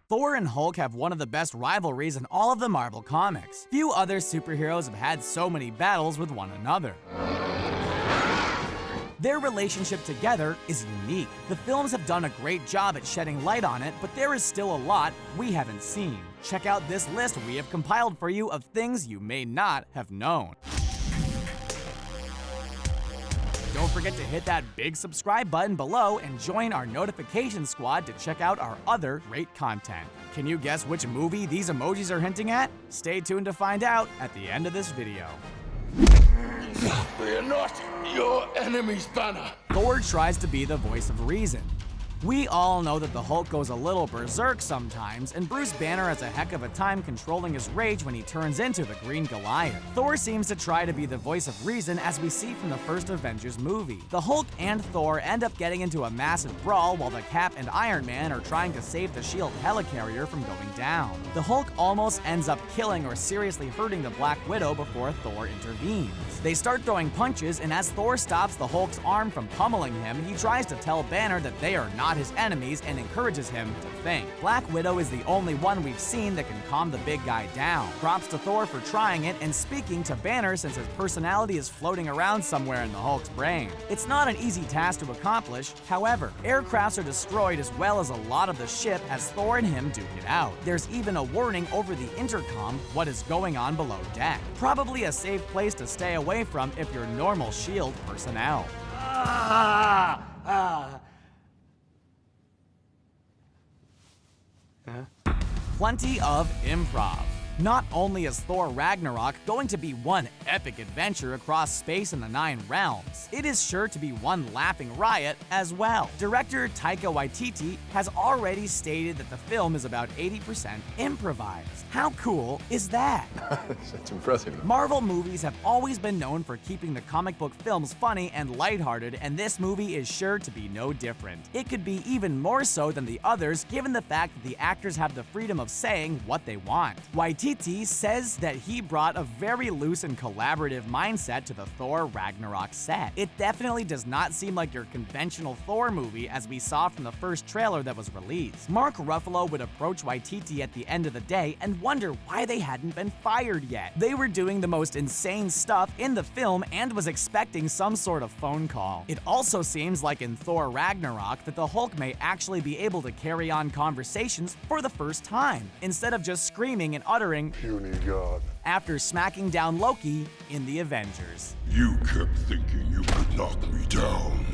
Thor and Hulk have one of the best rivalries in all of the Marvel comics. Few other superheroes have had so many battles with one another. Their relationship together is unique. The films have done a great job at shedding light on it, but there is still a lot we haven't seen. Check out this list we have compiled for you of things you may not have known. Don't forget to hit that big subscribe button below and join our notification squad to check out our other great content. Can you guess which movie these emojis are hinting at? Stay tuned to find out at the end of this video. We are not your enemy's banner. Thor tries to be the voice of reason. We all know that the Hulk goes a little berserk sometimes, and Bruce Banner has a heck of a time controlling his rage when he turns into the Green Goliath. Thor seems to try to be the voice of reason, as we see from the first Avengers movie. The Hulk and Thor end up getting into a massive brawl while the Cap and Iron Man are trying to save the S.H.I.E.L.D. helicarrier from going down. The Hulk almost ends up killing or seriously hurting the Black Widow before Thor intervenes. They start throwing punches, and as Thor stops the Hulk's arm from pummeling him, he tries to tell Banner that they are not his enemies and encourages him to think. Black Widow is the only one we've seen that can calm the big guy down. Props to Thor for trying it and speaking to Banner, since his personality is floating around somewhere in the Hulk's brain. It's not an easy task to accomplish, however. Aircrafts are destroyed as well as a lot of the ship as Thor and him duke it out. There's even a warning over the intercom what is going on below deck. Probably a safe place to stay away from if you're normal S.H.I.E.L.D. personnel. Plenty of improv. Not only is Thor Ragnarok going to be one epic adventure across space and the 9 realms, it is sure to be one laughing riot as well. Director Taika Waititi has already stated that the film is about 80% improvised. How cool is that? That's impressive. Marvel movies have always been known for keeping the comic book films funny and lighthearted, and this movie is sure to be no different. It could be even more so than the others, given the fact that the actors have the freedom of saying what they want. Waititi says that he brought a very loose and collaborative mindset to the Thor Ragnarok set. It definitely does not seem like your conventional Thor movie, as we saw from the first trailer that was released. Mark Ruffalo would approach Waititi at the end of the day and wonder why they hadn't been fired yet. They were doing the most insane stuff in the film and was expecting some sort of phone call. It also seems like in Thor Ragnarok that the Hulk may actually be able to carry on conversations for the first time, instead of just screaming and uttering Puny God. after smacking down Loki in the Avengers. You kept thinking you could knock me down.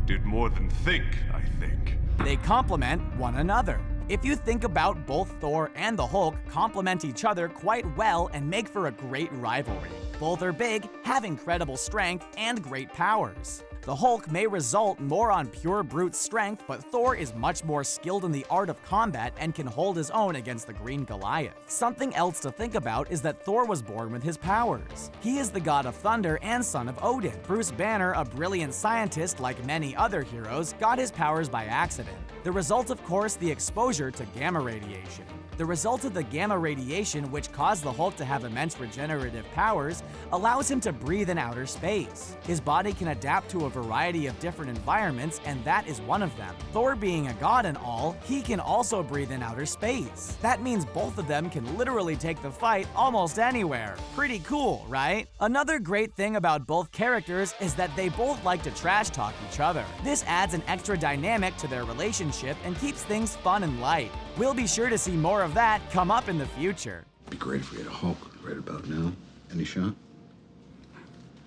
Did more than think, I think. They complement one another. If you think about, both Thor and the Hulk complement each other quite well and make for a great rivalry. Both are big, have incredible strength, and great powers. The Hulk may result more on pure brute strength, but Thor is much more skilled in the art of combat and can hold his own against the Green Goliath. Something else to think about is that Thor was born with his powers. He is the god of thunder and son of Odin. Bruce Banner, a brilliant scientist like many other heroes, got his powers by accident. The result, of course, the exposure to gamma radiation. The result of the gamma radiation, which caused the Hulk to have immense regenerative powers, allows him to breathe in outer space. His body can adapt to a variety of different environments, and that is one of them. Thor being a god and all, he can also breathe in outer space. That means both of them can literally take the fight almost anywhere. Pretty cool, right? Another great thing about both characters is that they both like to trash talk each other. This adds an extra dynamic to their relationship and keeps things fun and light. We'll be sure to see more of that come up in the future. Be great if we had a Hulk right about now. Any shot?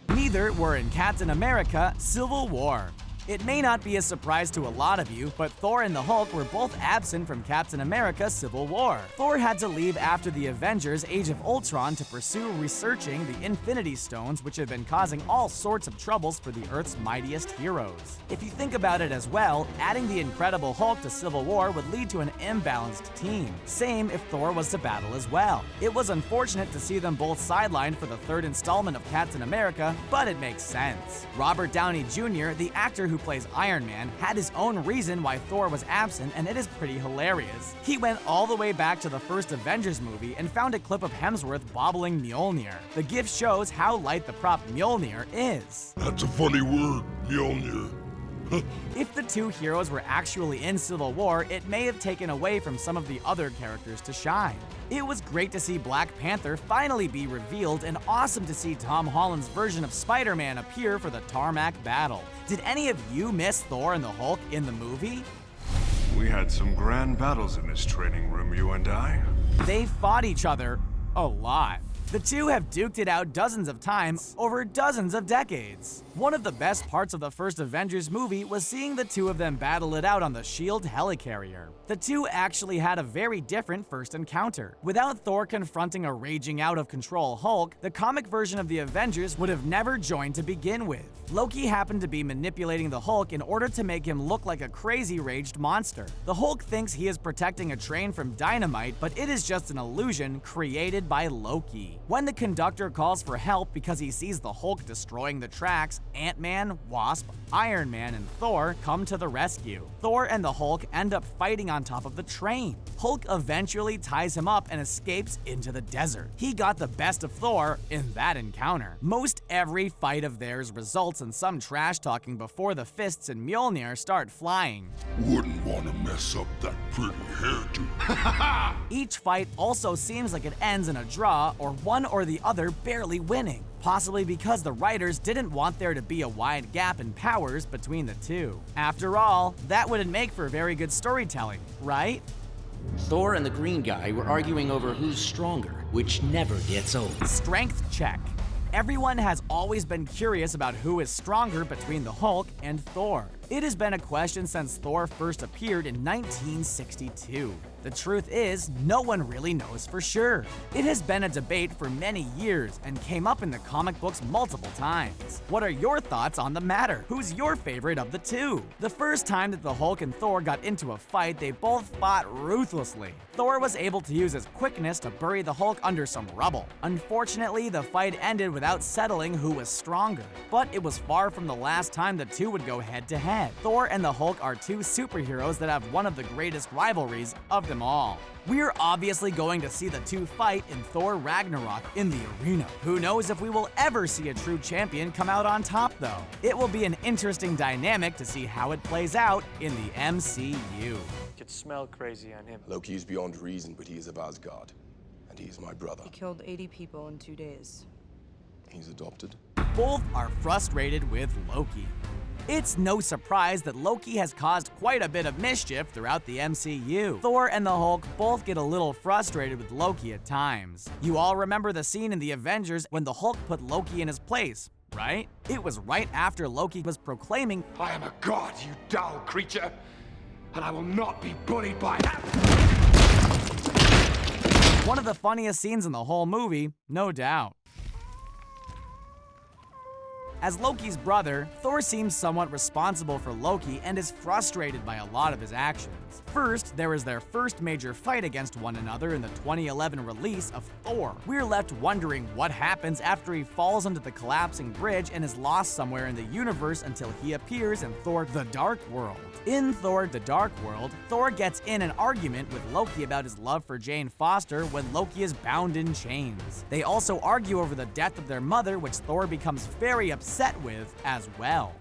Neither were in Captain America: Civil War. It may not be a surprise to a lot of you, but Thor and the Hulk were both absent from Captain America: Civil War. Thor had to leave after the Avengers Age of Ultron to pursue researching the Infinity Stones, which have been causing all sorts of troubles for the Earth's mightiest heroes. If you think about it as well, adding the Incredible Hulk to Civil War would lead to an imbalanced team. Same if Thor was to battle as well. It was unfortunate to see them both sidelined for the third installment of Captain America, but it makes sense. Robert Downey Jr., the actor who plays Iron Man, had his own reason why Thor was absent, and it is pretty hilarious. He went all the way back to the first Avengers movie and found a clip of Hemsworth bobbling Mjolnir. The GIF shows how light the prop Mjolnir is. That's a funny word, Mjolnir. If the two heroes were actually in Civil War, it may have taken away from some of the other characters to shine. It was great to see Black Panther finally be revealed and awesome to see Tom Holland's version of Spider-Man appear for the tarmac battle. Did any of you miss Thor and the Hulk in the movie? We had some grand battles in this training room, you and I. They fought each other a lot. The two have duked it out dozens of times over dozens of decades. One of the best parts of the first Avengers movie was seeing the two of them battle it out on the S.H.I.E.L.D. helicarrier. The two actually had a very different first encounter. Without Thor confronting a raging out of control Hulk, the comic version of the Avengers would have never joined to begin with. Loki happened to be manipulating the Hulk in order to make him look like a crazy raged monster. The Hulk thinks he is protecting a train from dynamite, but it is just an illusion created by Loki. When the conductor calls for help because he sees the Hulk destroying the tracks, Ant-Man, Wasp, Iron Man, and Thor come to the rescue. Thor and the Hulk end up fighting on top of the train. Hulk eventually ties him up and escapes into the desert. He got the best of Thor in that encounter. Most every fight of theirs results in some trash talking before the fists and Mjolnir start flying. Wouldn't want to mess up that pretty hairdo. Each fight also seems like it ends in a draw or one or the other barely winning, possibly because the writers didn't want there to be a wide gap in powers between the two. After all, that wouldn't make for very good storytelling, right? Thor and the green guy were arguing over who's stronger, which never gets old. Strength check. Everyone has always been curious about who is stronger between the Hulk and Thor. It has been a question since Thor first appeared in 1962. The truth is, no one really knows for sure. It has been a debate for many years and came up in the comic books multiple times. What are your thoughts on the matter? Who's your favorite of the two? The first time that the Hulk and Thor got into a fight, they both fought ruthlessly. Thor was able to use his quickness to bury the Hulk under some rubble. Unfortunately, the fight ended without settling who was stronger, but it was far from the last time the two would go head to head. Thor and the Hulk are two superheroes that have one of the greatest rivalries of them all. We're obviously going to see the two fight in Thor Ragnarok in the arena. Who knows if we will ever see a true champion come out on top though. It will be an interesting dynamic to see how it plays out in the MCU. Could smell crazy on him. Loki is beyond reason, but he is of Asgard. And he is my brother. He killed 80 people in 2 days. He's adopted. Both are frustrated with Loki. It's no surprise that Loki has caused quite a bit of mischief throughout the MCU. Thor and the Hulk both get a little frustrated with Loki at times. You all remember the scene in the Avengers when the Hulk put Loki in his place, right? It was right after Loki was proclaiming, I am a god, you dull creature, and I will not be bullied by that. one of the funniest scenes in the whole movie, no doubt. As Loki's brother, Thor seems somewhat responsible for Loki and is frustrated by a lot of his actions. First, there is their first major fight against one another in the 2011 release of Thor. We're left wondering what happens after he falls onto the collapsing bridge and is lost somewhere in the universe until he appears in Thor: The Dark World. In Thor: The Dark World, Thor gets in an argument with Loki about his love for Jane Foster when Loki is bound in chains. They also argue over the death of their mother, which Thor becomes very upset with as well.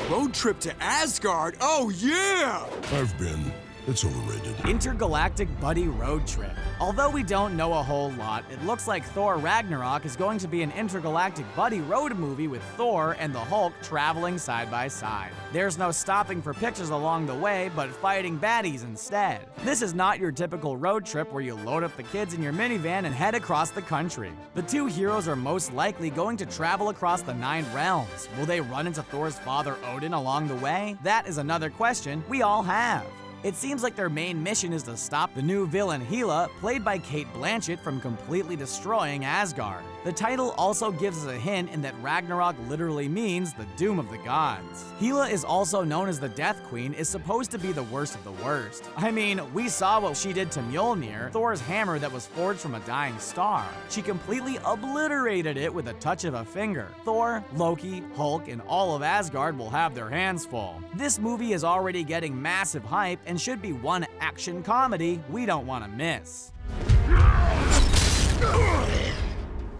Road trip to Asgard? Oh yeah! I've been. It's overrated. Intergalactic buddy road trip. Although we don't know a whole lot, it looks like Thor Ragnarok is going to be an intergalactic buddy road movie with Thor and the Hulk traveling side by side. There's no stopping for pictures along the way, but fighting baddies instead. This is not your typical road trip where you load up the kids in your minivan and head across the country. The two heroes are most likely going to travel across the 9 realms. Will they run into Thor's father Odin along the way? That is another question we all have. It seems like their main mission is to stop the new villain Hela, played by Cate Blanchett, from completely destroying Asgard. The title also gives us a hint in that Ragnarok literally means the doom of the gods. Hela is also known as the Death Queen, is supposed to be the worst of the worst. I mean, we saw what she did to Mjolnir, Thor's hammer that was forged from a dying star. She completely obliterated it with a touch of a finger. Thor, Loki, Hulk, and all of Asgard will have their hands full. This movie is already getting massive hype and should be one action comedy we don't want to miss.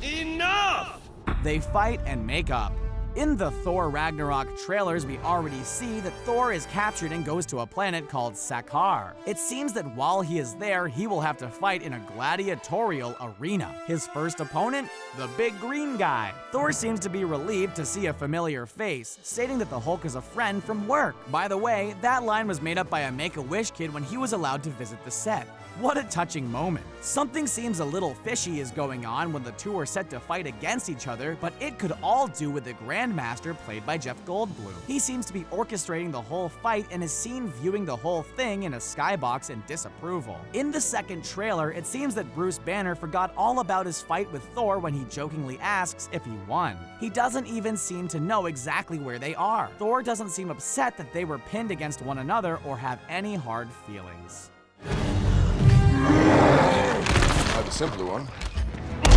Enough! They fight and make up. In the Thor Ragnarok trailers, we already see that Thor is captured and goes to a planet called Sakaar. It seems that while he is there, he will have to fight in a gladiatorial arena. His first opponent? The big green guy. Thor seems to be relieved to see a familiar face, stating that the Hulk is a friend from work. By the way, that line was made up by a Make-A-Wish kid when he was allowed to visit the set. What a touching moment. Something seems a little fishy is going on when the two are set to fight against each other, but it could all do with the Grandmaster played by Jeff Goldblum. He seems to be orchestrating the whole fight and is seen viewing the whole thing in a skybox in disapproval. In the second trailer, it seems that Bruce Banner forgot all about his fight with Thor when he jokingly asks if he won. He doesn't even seem to know exactly where they are. Thor doesn't seem upset that they were pinned against one another or have any hard feelings. I have a simpler one.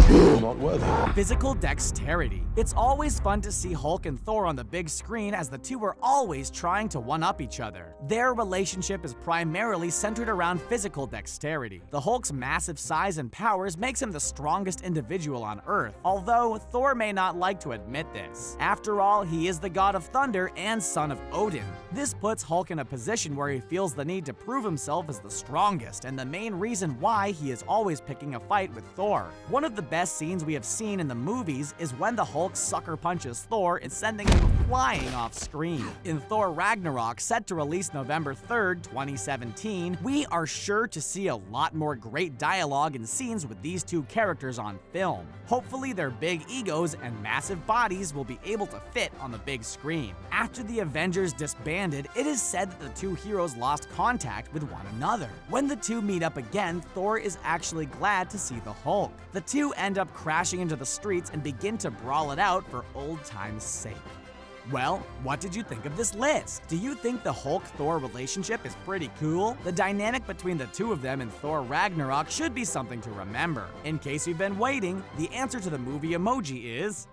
Not worthy. Physical dexterity. It's always fun to see Hulk and Thor on the big screen as the two are always trying to one-up each other. Their relationship is primarily centered around physical dexterity. The Hulk's massive size and powers makes him the strongest individual on Earth, although Thor may not like to admit this. After all, he is the god of thunder and son of Odin. This puts Hulk in a position where he feels the need to prove himself as the strongest and the main reason why he is always picking a fight with Thor. One of the best scenes we have seen in the movies is when the Hulk sucker punches Thor and sending him flying off screen. In Thor Ragnarok, set to release November 3rd, 2017, we are sure to see a lot more great dialogue and scenes with these two characters on film. Hopefully their big egos and massive bodies will be able to fit on the big screen. After the Avengers disbanded, it is said that the two heroes lost contact with one another. When the two meet up again, Thor is actually glad to see the Hulk. The two end up crashing into the streets and begin to brawl it out for old time's sake. Well, what did you think of this list? Do you think the Hulk-Thor relationship is pretty cool? The dynamic between the two of them in Thor Ragnarok should be something to remember. In case you've been waiting, the answer to the movie emoji is...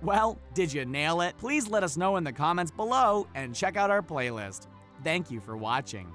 Well, did you nail it? Please let us know in the comments below and check out our playlist. Thank you for watching.